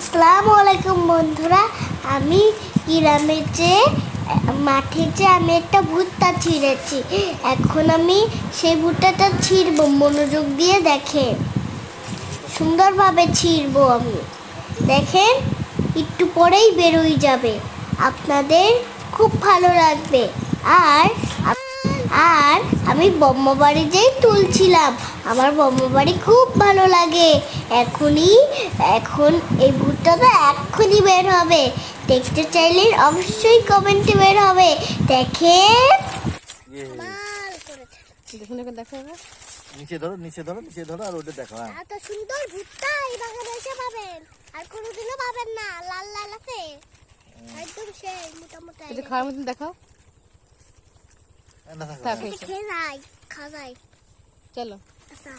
আসসালামু আলাইকুম বন্ধুরা, আমি গ্রামের যে মাঠে যে আমি একটা ভুট্টা ছিঁড়েছি। এখন আমি সেই ভুট্টাটা ছিঁড়বো, মনোযোগ দিয়ে দেখেন। সুন্দরভাবে ছিঁড়বো আমি, দেখেন একটু পরেই বেরোই যাবে, আপনাদের খুব ভালো লাগবে। আর আর আমি বোম্মাবাড়ি যেই তুলছিলাম, আমার বোম্মাবাড়ি খুব ভালো লাগে। এখন এই ভুট্টাটা এক্ষুনি বের হবে, দেখতে চাইলে অবশ্যই কমেন্টে বের হবে। দেখেন দেখুন এখন দেখো এবার নিচে ধরো নিচে ধরো নিচে ধরো আর ওটা দেখো। হ্যাঁ এত সুন্দর ভুট্টা এই বাগানে এসে পাবেন, আর কোনোদিনও পাবেন না। লাল লাল আছে একদম, সেই মোটামুটি এটা খাওয়ার মতন দেখাও। না থাকো থাক, না। এসো। খেয়ে যাই, খাওয়াই। চলো। আচ্ছা